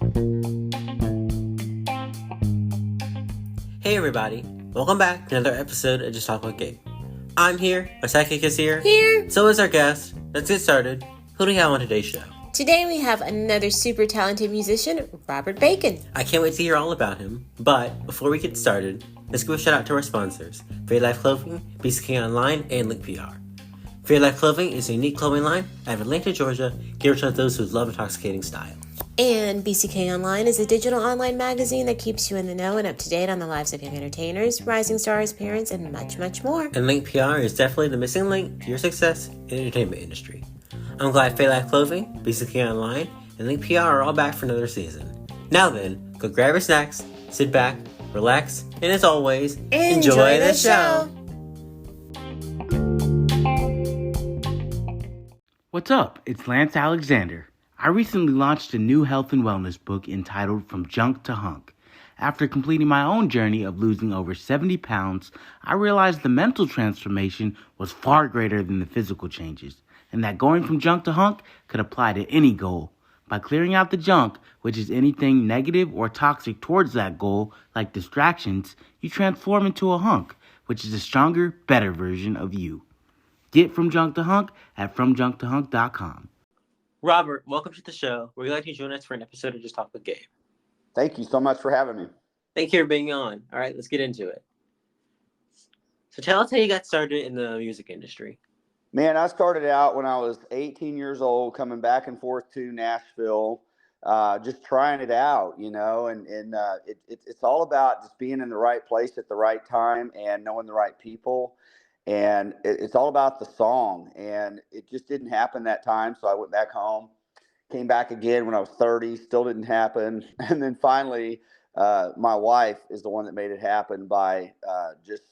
Hey everybody, welcome back to another episode of Just Talk About Game. I'm here, my sidekick is here. So is our guest. Let's get started. Who do we have on today's show? Today we have another super talented musician, Robert Bacon. I can't wait to hear all about him, but before we get started, let's give a shout out to our sponsors, Fair Life Clothing, BCK Online, and Link PR. Fair Life Clothing is a unique clothing line out of Atlanta, Georgia, geared to those who love intoxicating style. And BCK Online is a digital online magazine that keeps you in the know and up to date on the lives of young entertainers, rising stars, parents, and much, much more. And Link PR is definitely the missing link to your success in the entertainment industry. I'm glad Fair Life Clothing, BCK Online, and Link PR are all back for another season. Now then, go grab your snacks, sit back, relax, and as always, enjoy the show. What's up? It's Lance Alexander. I recently launched a new health and wellness book entitled From Junk to Hunk. After completing my own journey of losing over 70 pounds, I realized the mental transformation was far greater than the physical changes, and that going from junk to hunk could apply to any goal. By clearing out the junk, which is anything negative or toxic towards that goal, like distractions, you transform into a hunk, which is a stronger, better version of you. Get From Junk to Hunk at FromJunkToHunk.com. Robert, welcome to the show. We're glad you joined us for an episode of Just Talk About Game. Thank you so much for having me. Thank you for being on. All right, let's get into it. So tell us how you got started in the music industry. Man, I started out when I was 18 years old, coming back and forth to Nashville, just trying it out, and it's all about just being in the right place at the right time and knowing the right people. And it's all about the song, and it just didn't happen that time. So I went back home, came back again when I was 30, still didn't happen. And then finally, my wife is the one that made it happen by just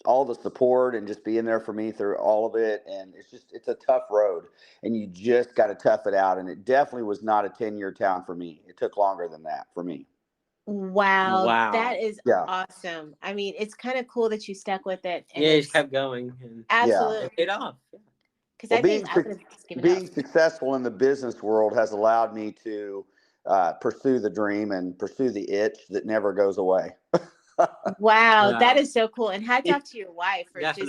all the support and just being there for me through all of it. And it's a tough road, and you just got to tough it out. And it definitely was not a 10-year town for me. It took longer than that for me. Wow. That is awesome. I mean, it's kind of cool that you stuck with it. And you just kept going. And absolutely. It paid off. Because I think I would have just given being successful in the business world has allowed me to pursue the dream and pursue the itch that never goes away. Wow, that is so cool. And hats off to your wife for just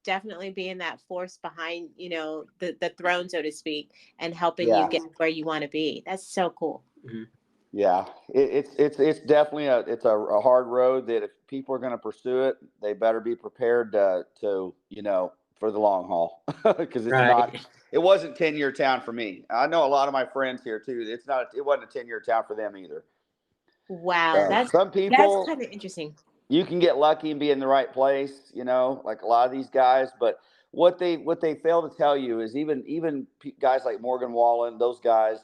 definitely being that force behind, the throne, so to speak, and helping you get where you want to be. That's so cool. Mm-hmm. Yeah, it's definitely a hard road that if people are going to pursue it, they better be prepared to for the long haul, because it wasn't 10-year town for me. I know a lot of my friends here too. It wasn't a 10-year town for them either. Wow, that's kind of interesting. You can get lucky and be in the right place, like a lot of these guys. But what they fail to tell you is even guys like Morgan Wallen, those guys.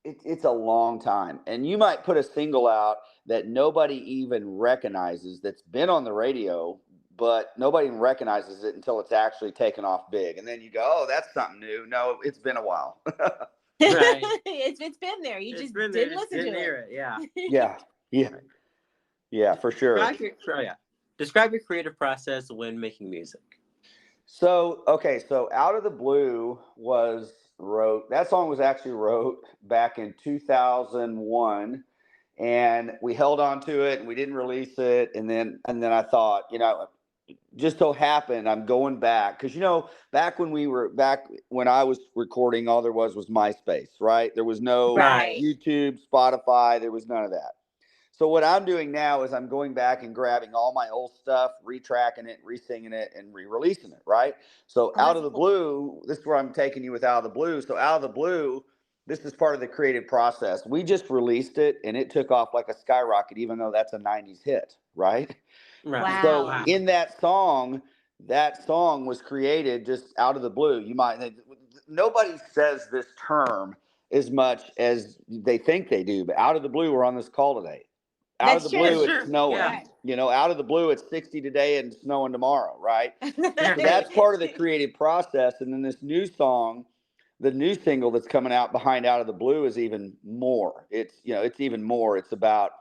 It's a long time, and you might put a single out that nobody even recognizes that's been on the radio, but nobody even recognizes it until it's actually taken off big. And then you go, oh, that's something new. No, it's been a while. Right. It's been there. You just didn't listen to it. Yeah, for sure. Describe your creative process when making music. So Out of the Blue that song was actually wrote back in 2001, and we held on to it and we didn't release it. And then I thought, just so happened I'm going back, because back when I was recording, all there was MySpace, right? There was no YouTube, Spotify, there was none of that. So what I'm doing now is I'm going back and grabbing all my old stuff, retracking it, re-singing it, and re-releasing it, right? So Out of the Blue, this is where I'm taking you with Out of the Blue. So Out of the Blue, this is part of the creative process. We just released it, and it took off like a skyrocket, even though that's a 90s hit, right? Wow. So in that song was created just out of the blue. Nobody says this term as much as they think they do, but out of the blue, we're on this call today. Out of the blue, it's snowing. Yeah. Out of the blue, it's 60 today and snowing tomorrow, right? So that's part of the creative process. And then this new song, the new single that's coming out behind Out of the Blue, is even more. It's even more. It's about,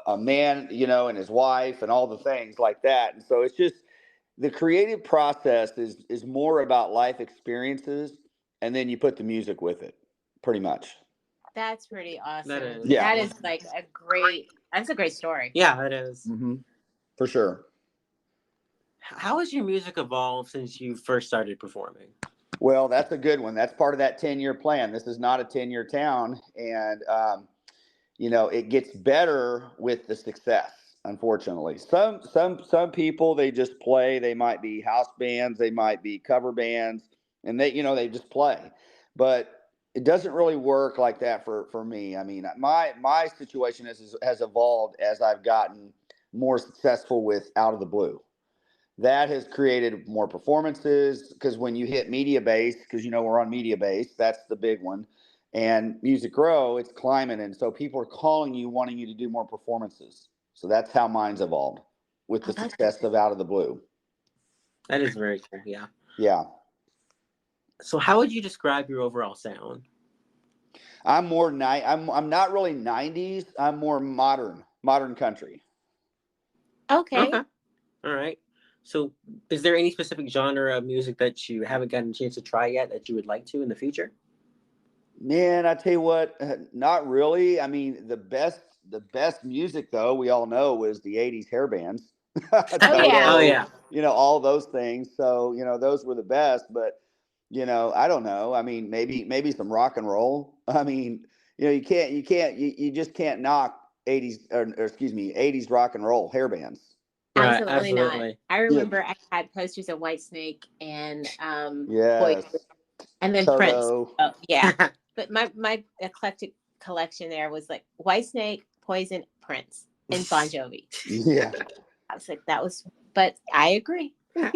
a man, and his wife and all the things like that. And so it's just, the creative process is more about life experiences, and then you put the music with it. pretty much. That's pretty awesome. That is. Yeah. That is like that's a great story. Yeah, it is. Mm-hmm. For sure. How has your music evolved since you first started performing? Well, that's a good one. That's part of that 10-year plan. This is not a 10-year town. And, it gets better with the success, unfortunately. Some people, they just play. They might be house bands. They might be cover bands. And they just play. But it doesn't really work like that for me. I mean, my situation has evolved as I've gotten more successful with Out of the Blue. That has created more performances, because when you hit Media Base, because we're on Media Base, that's the big one, and Music Row, it's climbing, and so people are calling you, wanting you to do more performances. So that's how mine's evolved with the success of Out of the Blue. That is very true. Yeah. Yeah. So how would you describe your overall sound? I'm more I'm not really 90s. I'm more modern country. Okay. All right. So is there any specific genre of music that you haven't gotten a chance to try yet that you would like to in the future? Man, I tell you what, not really. I mean, the best music, though, we all know, was the 80s hair bands. Oh yeah. All those things. So, those were the best, but I don't know. I mean, maybe some rock and roll. I mean, you just can't knock 80s rock and roll hair bands. Right, absolutely not. I remember I had posters of Whitesnake and yes. Poison, and then Toto. Prince. Oh, yeah. But my eclectic collection there was like Whitesnake, Poison, Prince, and Bon Jovi. Yeah. I was like, but I agree. All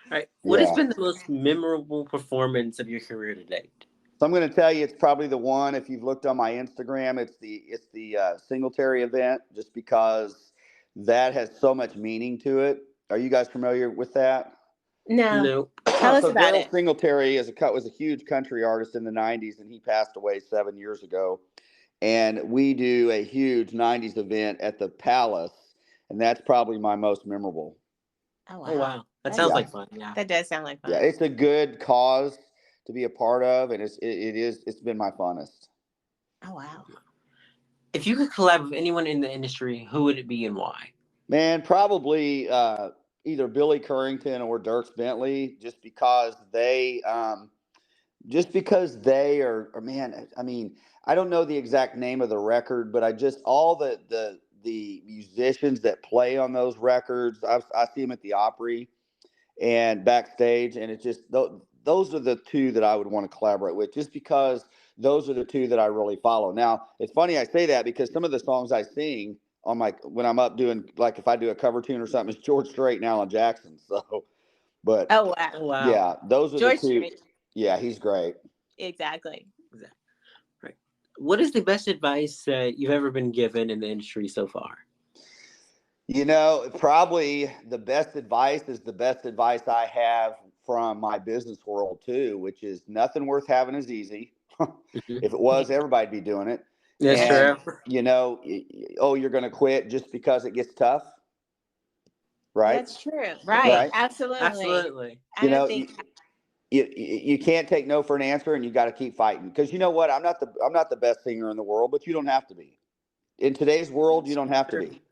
right. What has been the most memorable performance of your career to date? So I'm going to tell you, it's probably the one. If you've looked on my Instagram, it's the Singletary event, just because that has so much meaning to it. Are you guys familiar with that? No. Nope. Tell us about Daryl it. Singletary was a huge country artist in the 90s, and he passed away 7 years ago. And we do a huge 90s event at the Palace, and that's probably my most memorable. Oh wow. That sounds like fun. Yeah. That does sound like fun. Yeah, it's a good cause to be a part of, and it's been my funnest. Oh wow. If you could collab with anyone in the industry, who would it be and why? Man, probably either Billy Currington or Dierks Bentley, just because they are, man, I mean, I don't know the exact name of the record, but all the musicians that play on those records, I see them at the Opry and backstage, and it's just those are the two that I would want to collaborate with, just because those are the two that I really follow. Now, it's funny I say that, because some of the songs I sing on when I'm up doing, like if I do a cover tune or something, it's George Strait and Alan Jackson. So, but oh wow, yeah, those are George the two. Strait. Yeah, he's great. Exactly. Right. What is the best advice that you've ever been given in the industry so far? Probably the best advice is the best advice I have from my business world too, which is nothing worth having is easy. If it was, everybody'd be doing it. That's true. You're going to quit just because it gets tough, right? That's true. Right. Absolutely. You can't take no for an answer, and you got to keep fighting, because you know what? I'm not the best singer in the world, but you don't have to be. In today's world, you don't have to be.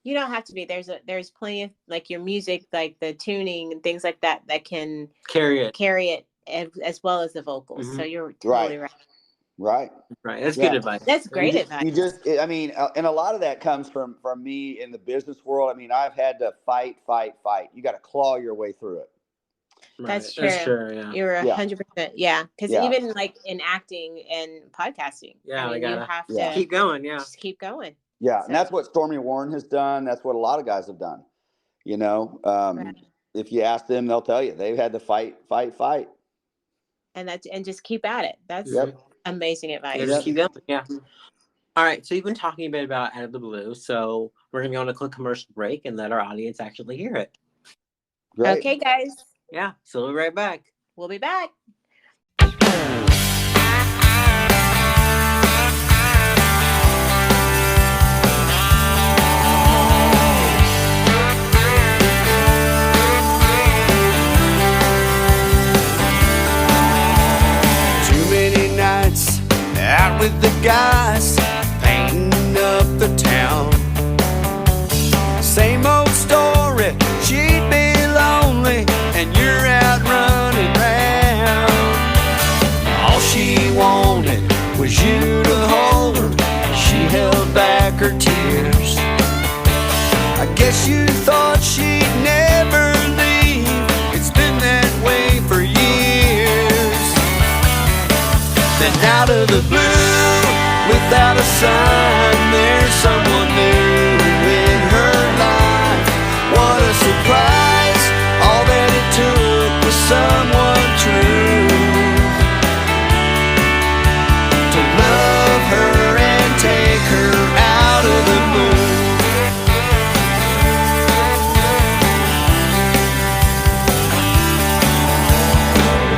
You don't have to be. There's plenty of, like, your music, like the tuning and things like that can carry it as well as the vocals. Mm-hmm. So you're totally right. Right. That's good advice. That's great advice. And a lot of that comes from me in the business world. I mean, I've had to fight. You got to claw your way through it. Right. That's true. Yeah. You're 100%. Yeah. Because even like in acting and podcasting, you have to keep going. Yeah. Just keep going. Yeah. So. And that's what Stormy Warren has done. That's what a lot of guys have done. If you ask them, they'll tell you they've had to fight. And just keep at it. That's amazing advice. Just keep going. Yeah. All right. So you've been talking a bit about Out of the Blue. So we're going to go on a quick commercial break and let our audience actually hear it. Great. Okay, guys. Yeah. So we'll be right back. We'll be back. with the guys painting up the town. Same old story, she'd be lonely and you're out running round. All she wanted was you to hold her. She held back her tears. I guess you thought she'd never leave. It's been that way for years. Then out of the blue, without a sign, there's someone new in her life. What a surprise, all that it took was someone true to love her and take her out of the blue.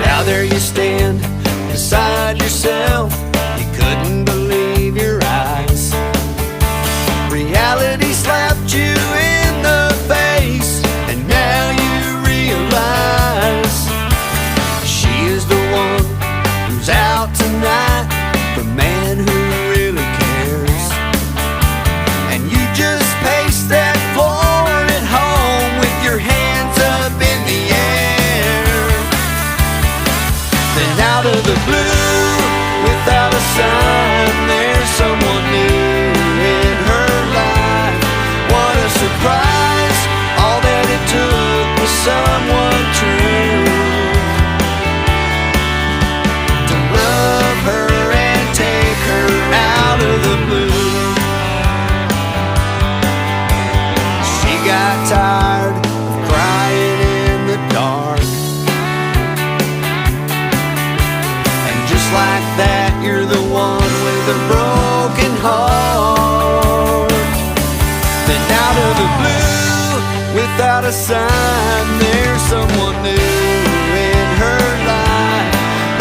Now there you stand beside yourself, you couldn't believe your eyes. Reality slapped you in the face, and now you realize she is the one who's out tonight, the man who really cares. And you just pace that floor at home with your hands up in the air. Then out of the blue, without a sign, there's someone new in her life. What a surprise, all that it took was someone true to love her and take her out of the blue. She got tired of crying in the dark, and just like that, you're the one with a broken heart. Then out of the blue, without a sign, there's someone new in her life.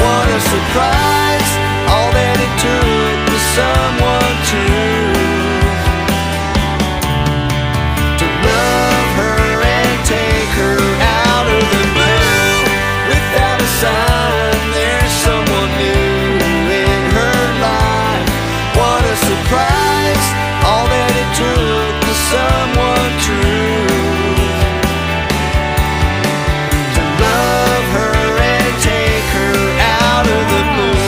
What a surprise, all that it took was someone true to love her and take her out of the blue. Without a sign, there's someone new in her life. What a surprise, all that it took was someone true to love her and take her out of the blue.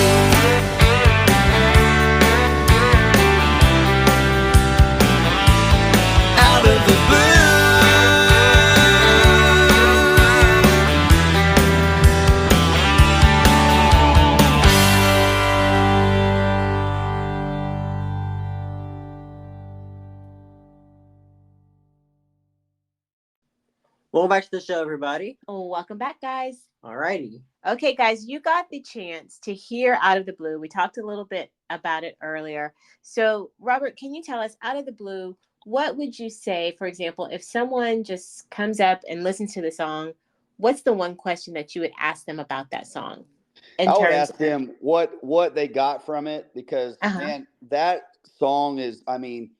Out of the blue. Welcome back to the show, everybody. Oh, welcome back, guys. Alrighty. Okay, guys, you got the chance to hear Out of the Blue. We talked a little bit about it earlier. So, Robert, can you tell us, Out of the Blue, what would you say, for example, if someone just comes up and listens to the song, what's the one question that you would ask them about that song? I would ask them what they got from it, because, man, that song is, I mean,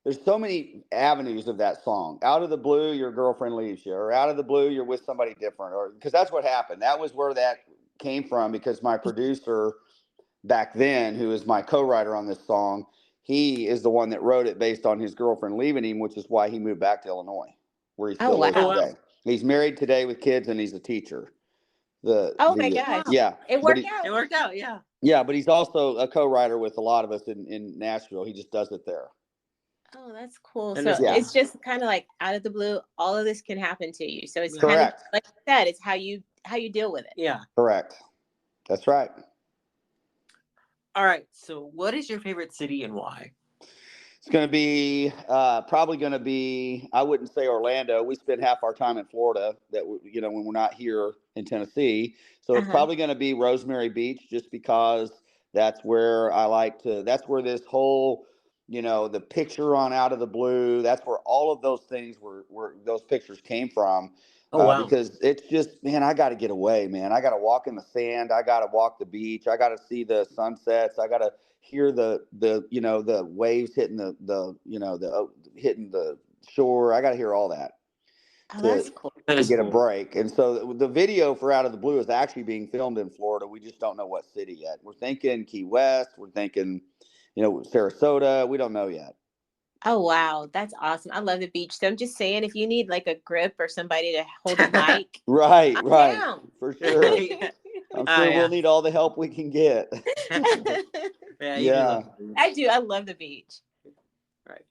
there's so many avenues of that song. Out of the blue, your girlfriend leaves you, or out of the blue, you're with somebody different, or because that's what happened. That was where that came from, because my producer back then, who is my co-writer on this song, he is the one that wrote it based on his girlfriend leaving him, which is why he moved back to Illinois, where he still lives today. He's married today with kids, and he's a teacher. My gosh. Yeah. It worked out. It worked out, yeah. Yeah, but he's also a co-writer with a lot of us in Nashville. He just does it there. Oh, that's cool. And So it's just kind of like out of the blue, all of this can happen to you. So it's kind of like you said, it's how you deal with it. Yeah. Correct. That's right. All right. So what is your favorite city and why? It's going to be probably going to be, I wouldn't say Orlando. We spend half our time in Florida when we're not here in Tennessee. So it's probably going to be Rosemary Beach, just because that's where that's where this whole, the picture on Out of the Blue, that's where all of those things were those pictures came from. Oh, wow. Because it's just, man, I got to get away, man. I got to walk in the sand. I got to walk the beach. I got to see the sunsets. I got to hear the waves hitting hitting the shore. I got to hear all that. Oh, that's cool. to get a break. And so the video for Out of the Blue is actually being filmed in Florida. We just don't know what city yet. We're thinking Key West. We're thinking, Sarasota. We don't know yet. Oh, wow. That's awesome. I love the beach. So I'm just saying, if you need like a grip or somebody to hold a mic. Right. Down. For sure. I'm sure we'll need all the help we can get. Yeah. I do. I love the beach. Right.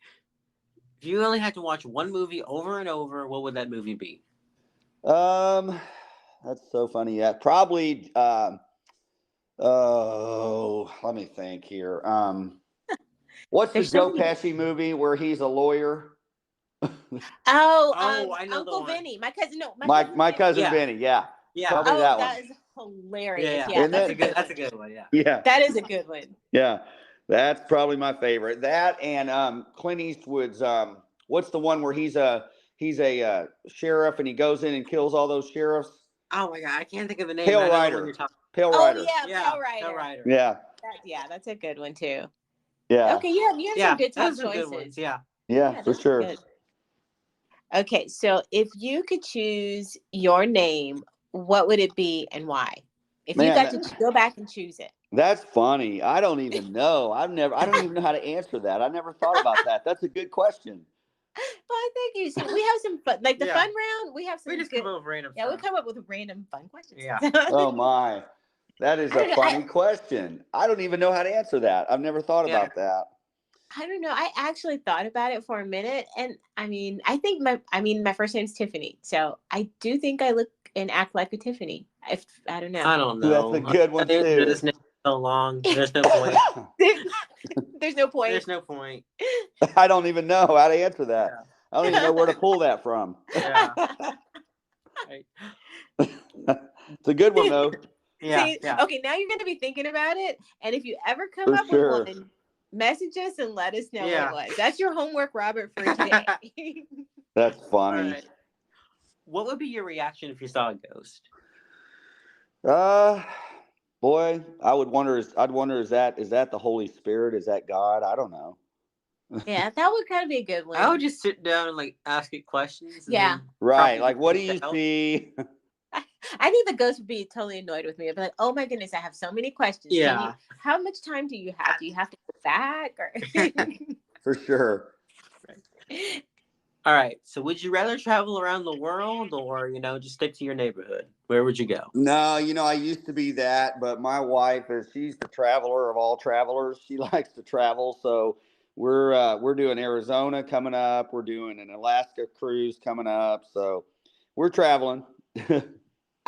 If you only had to watch one movie over and over, what would that movie be? That's so funny. Yeah, probably. Let me think here. What's the Joe Pesci movie where he's a lawyer? I know Uncle Vinny. My cousin. No, my cousin Vinny. Yeah. Probably that one. That is hilarious. Yeah, that's a good one. Yeah. Yeah. That is a good one. Yeah, that's probably my favorite. That and Clint Eastwood's. What's the one where he's a sheriff and he goes in and kills all those sheriffs? Oh my God, I can't think of the name. Pale Rider. Pale Rider. Pale Rider. Yeah. That's a good one too. Yeah. Okay, you have some good top choices. Good ones. Yeah, for sure. Good. Okay, so if you could choose your name, what would it be and why? If you got to go back and choose it. That's funny. I don't even know. I don't even know how to answer that. I never thought about that. That's a good question. Well, I think we have some fun, like the fun round. We have some. We just come up with random. Yeah, we come up with random fun questions. Yeah. Oh my, that is a funny question. I don't even know how to answer that. I've never thought about that. I don't know. I actually thought about it for a minute, and I think my first name's Tiffany, so I do think I look and act like a Tiffany. I don't know. I don't know. That's a good one too. This name is so long. There's no point. There's no point. There's no point. I don't even know how to answer that. Yeah. I don't even know where to pull that from. Yeah. It's a good one though. Yeah. Okay, now you're going to be thinking about it, and if you ever come up with one, message us and let us know what it was. That's your homework, Robert, for today. That's funny. Right. What would be your reaction if you saw a ghost? Boy, I'd wonder, is that the Holy Spirit? Is that God? I don't know. Yeah, that would kind of be a good one. I would just sit down and like ask it questions. Yeah. Right. Like, what do you see? I think the ghost would be totally annoyed with me. I'd be like, oh my goodness, I have so many questions. Yeah. How much time do you have? Do you have to go back? Or For sure. Right. All right. So would you rather travel around the world or, just stick to your neighborhood? Where would you go? No, I used to be that, but my wife she's the traveler of all travelers. She likes to travel. So we're doing Arizona coming up. We're doing an Alaska cruise coming up. So we're traveling.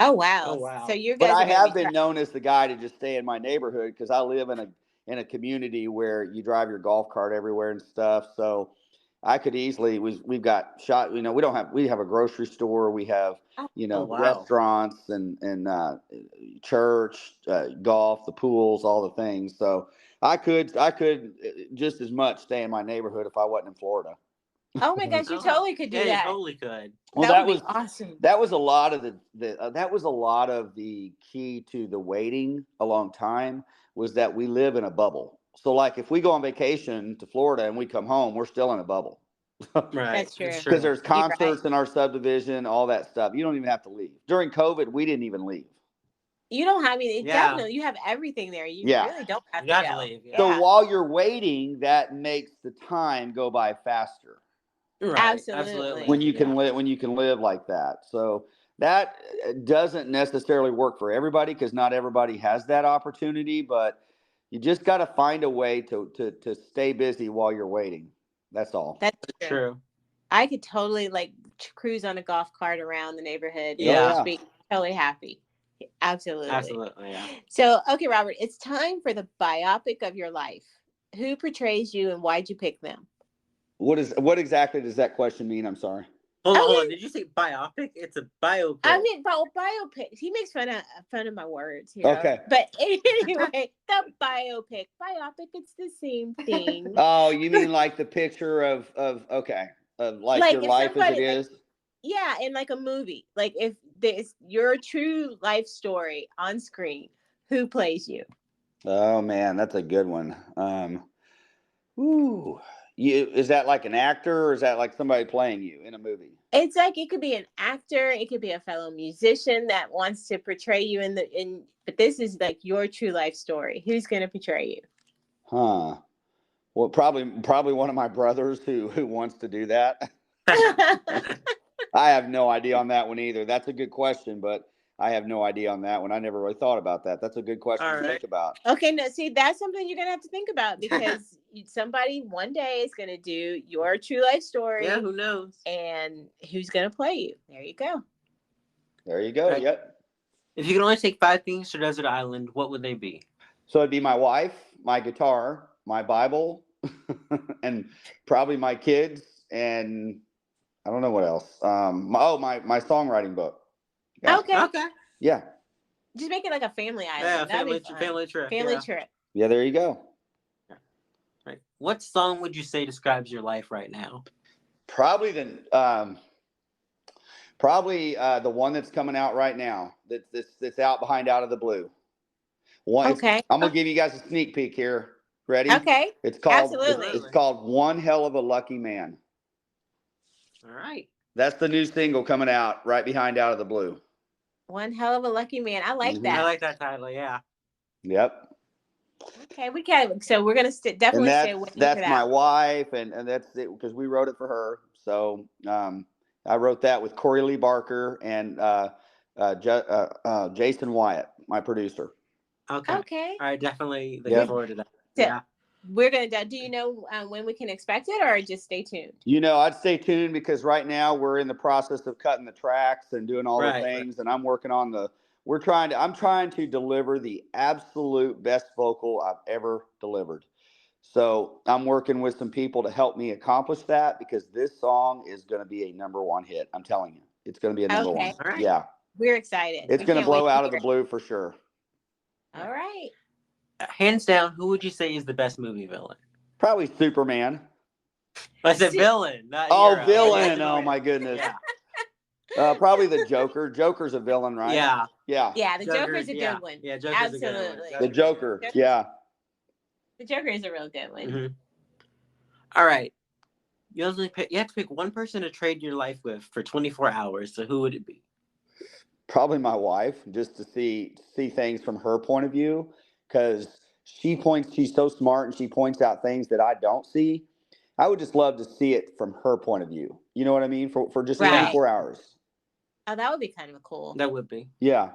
Oh wow! So you guys. But I have been known as the guy to just stay in my neighborhood because I live in a community where you drive your golf cart everywhere and stuff. So I could easily. We've got shot. We have a grocery store. We have restaurants and church, golf, the pools, all the things. So I could just as much stay in my neighborhood if I wasn't in Florida. Oh my gosh, you totally could do that. Yeah, you totally could. Well, that would be awesome. That was a lot of the key to the waiting a long time was that we live in a bubble. So like if we go on vacation to Florida and we come home, we're still in a bubble. Right. That's true. Because there's concerts in our subdivision, all that stuff. You don't even have to leave. During COVID, we didn't even leave. You don't have definitely you have everything there. You really don't have to leave. Yeah. So while you're waiting, that makes the time go by faster. Right. Absolutely. When you can live like that. So that doesn't necessarily work for everybody because not everybody has that opportunity, but you just got to find a way to stay busy while you're waiting. That's all. That's true. I could totally cruise on a golf cart around the neighborhood. Yeah. Be totally happy. Absolutely. Absolutely. Yeah. So, okay, Robert, it's time for the biopic of your life. Who portrays you and why'd you pick them? What exactly does that question mean? I'm sorry. Hold on. Did you say biopic? It's a biopic. I mean, biopic. He makes fun of my words here. Okay. But anyway, the biopic. Biopic, it's the same thing. Oh, you mean like the picture of your life as it is? Yeah, in like a movie. Like if there's your true life story on screen, who plays you? Oh man, that's a good one. Is that like an actor, or is that like somebody playing you in a movie? It's like it could be an actor, it could be a fellow musician that wants to portray you but this is like your true life story. Who's going to portray you? Huh. Well, probably one of my brothers who wants to do that. I have no idea on that one either. That's a good question, but I have no idea on that one. I never really thought about that. That's a good question to think about. Okay, no, see, that's something you're gonna have to think about, because somebody one day is gonna do your true life story. Yeah, who knows? And who's gonna play you? There you go. There you go. Right. Yep. If you could only take 5 things to Desert Island, what would they be? So it'd be my wife, my guitar, my Bible, and probably my kids, and I don't know what else. My songwriting book. Yeah. Okay. Yeah. Just make it like a family island. Yeah, family trip. Family trip. Yeah, there you go. Right. What song would you say describes your life right now? Probably the one that's coming out right now. That's out behind Out of the Blue. Okay. I'm gonna give you guys a sneak peek here. Ready? Okay. It's called. Absolutely. It's called One Hell of a Lucky Man. All right. That's the new single coming out right behind Out of the Blue. One Hell of a Lucky Man. I like that. I like that title. Yeah. Yep. Okay, we can. So we're gonna definitely stay away. That's my wife, and that's it, because we wrote it for her. So I wrote that with Corey Lee Barker and Jason Wyatt, my producer. Okay. Okay. All right. Definitely looking forward to that. Yeah. We're gonna. Do you know when we can expect it, or just stay tuned? I'd stay tuned, because right now we're in the process of cutting the tracks and doing all the things, and I'm working on I'm trying to deliver the absolute best vocal I've ever delivered. So I'm working with some people to help me accomplish that, because this song is going to be a #1 hit. I'm telling you, it's going to be a #1. All right. Yeah, we're excited. It's going to blow out of the blue for sure. All right. Hands down, who would you say is the best movie villain? Probably Superman. I said villain, not hero. Villain. Oh my goodness. Yeah. Probably the Joker. Joker's a villain, right? Yeah. Yeah. Yeah, the Joker's a good one. Yeah, Joker's a good one. The Joker. Yeah. The Joker is a real good one. Mm-hmm. All right. You have to pick one person to trade your life with for 24 hours. So who would it be? Probably my wife, just to see things from her point of view, because she's so smart, and she points out things that I don't see. I would just love to see it from her point of view. You know what I mean? For just 24 hours. Oh, that would be kind of cool. That would be. Yeah.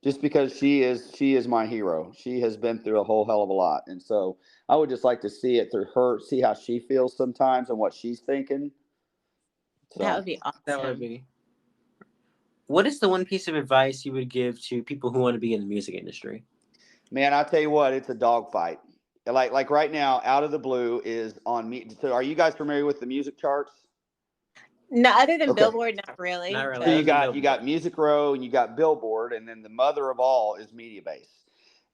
Just because she is my hero. She has been through a whole hell of a lot. And so I would just like to see it through her, see how she feels sometimes and what she's thinking. So, that would be awesome. That would be. What is the one piece of advice you would give to people who want to be in the music industry? Man, I'll tell you what, it's a dogfight. Like right now, Out of the Blue is on me. So are you guys familiar with the music charts? No, other than Billboard, not really. Not really. So you got Music Row, and you got Billboard, and then the mother of all is Mediabase.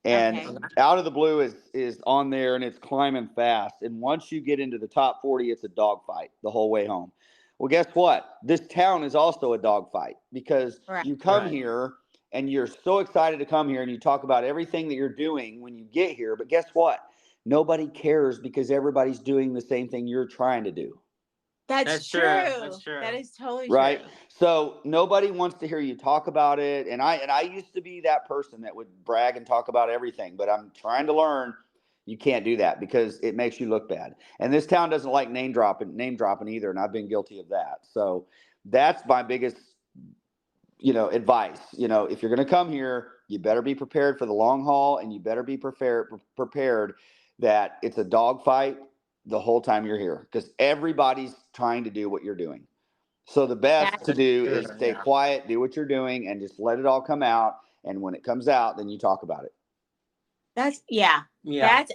And Out of the Blue is on there, and it's climbing fast. And once you get into the top 40, it's a dogfight the whole way home. Well, guess what? This town is also a dogfight, because you come here and you're so excited to come here, and you talk about everything that you're doing when you get here. But guess what? Nobody cares, because everybody's doing the same thing you're trying to do. That's true. That's true. That is totally right. True. So nobody wants to hear you talk about it. And I used to be that person that would brag and talk about everything, but I'm trying to learn you can't do that, because it makes you look bad. And this town doesn't like name dropping either. And I've been guilty of that. So that's my biggest, advice. If you're going to come here, you better be prepared for the long haul, and you better be prepared that it's a dogfight the whole time you're here, because everybody's trying to do what you're doing. So the best to do is stay quiet, do what you're doing, and just let it all come out. And when it comes out, then you talk about it. That's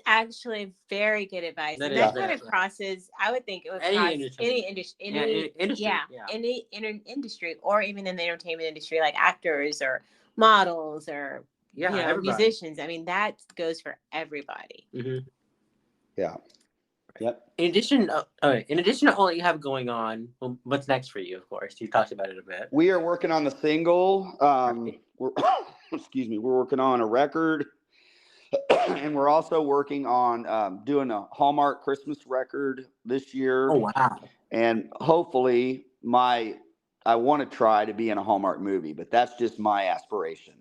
actually very good advice. That kind of crosses, I would think it would cross any industry, or even in the entertainment industry, like actors or models or musicians. I mean, that goes for everybody. Mm-hmm. Yeah. Yep. In addition to all that you have going on, what's next for you? Of course, you talked about it a bit. We are working on the single. We're working on a record. And we're also working on doing a Hallmark Christmas record this year. Oh, wow. And hopefully I want to try to be in a Hallmark movie, but that's just my aspiration.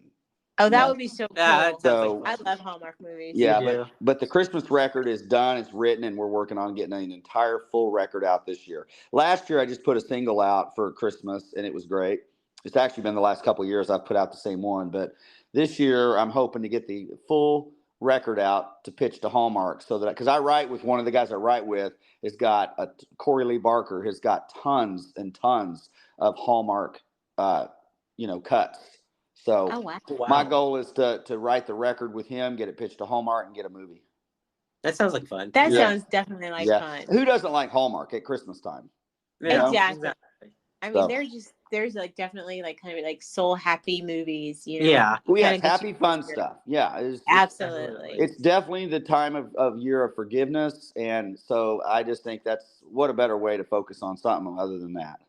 Oh, that would be so cool. Yeah, so, I love Hallmark movies. Yeah, but the Christmas record is done. It's written, and we're working on getting an entire full record out this year. Last year, I just put a single out for Christmas, and it was great. It's actually been the last couple of years I've put out the same one. But this year, I'm hoping to get the full record out to pitch to Hallmark, so that because I write with one of the guys I write with has got Corey Lee Barker has got tons and tons of Hallmark, cuts. So my goal is to write the record with him, get it pitched to Hallmark, and get a movie. That sounds like fun. That sounds definitely like fun. Who doesn't like Hallmark at Christmas time? Exactly. I mean, there's like definitely like kind of like soul happy movies, Yeah. We have happy fun stuff. Yeah. Absolutely. It's definitely the time of year of forgiveness. And so I just think what a better way to focus on something other than that.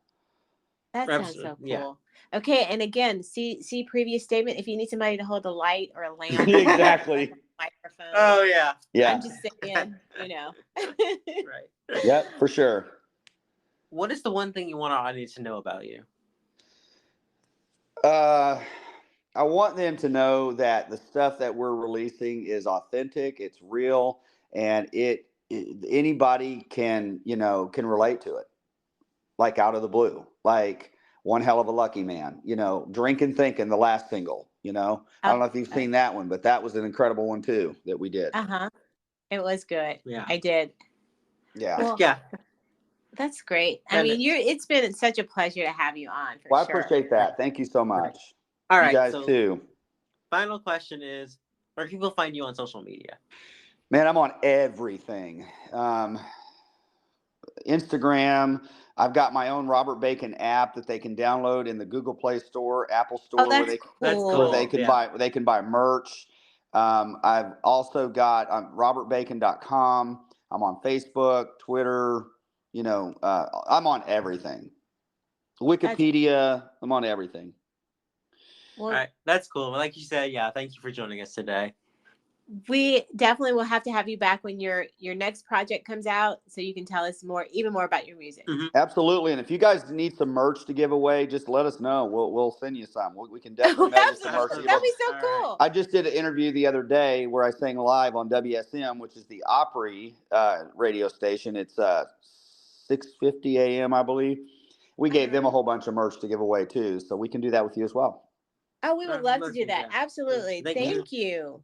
That sounds so cool. Yeah. Okay, and again, see previous statement. If you need somebody to hold a light or a lamp, exactly. Microphone. Oh yeah. I'm just saying, Right. Yep, for sure. What is the one thing you want our audience to know about you? I want them to know that the stuff that we're releasing is authentic, it's real, and anybody can relate to it. Like Out of the Blue, like One Hell of a Lucky Man, Drinking Thinking, the last single, I don't know if you've seen that one, but that was an incredible one too that we did. It was good. Yeah, I did. Yeah. Well, that's great. I mean, it's been such a pleasure to have you on. I appreciate that. Thank you so much. All right, you guys too. Final question is, where can people find you on social media? Man, I'm on everything. Instagram. I've got my own Robert Bacon app that they can download in the Google Play Store, Apple Store, where they can buy merch. I've also got robertbacon.com. I'm on Facebook, Twitter. I'm on everything. Wikipedia. I'm on everything. Well, all right, that's cool. Like you said, thank you for joining us today. We definitely will have to have you back when your next project comes out, so you can tell us even more about your music. Mm-hmm. Absolutely, and if you guys need some merch to give away, just let us know. We'll send you some. We can definitely mail you some merch. That'd be so cool. I just did an interview the other day where I sang live on WSM, which is the Opry radio station. It's 6:50 a.m. I believe. We gave them a whole bunch of merch to give away too, so we can do that with you as well. Oh, we would love to do that. Absolutely. Thank you.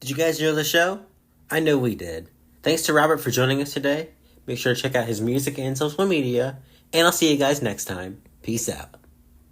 Did you guys enjoy the show? I know we did. Thanks to Robert for joining us today. Make sure to check out his music and social media. And I'll see you guys next time. Peace out.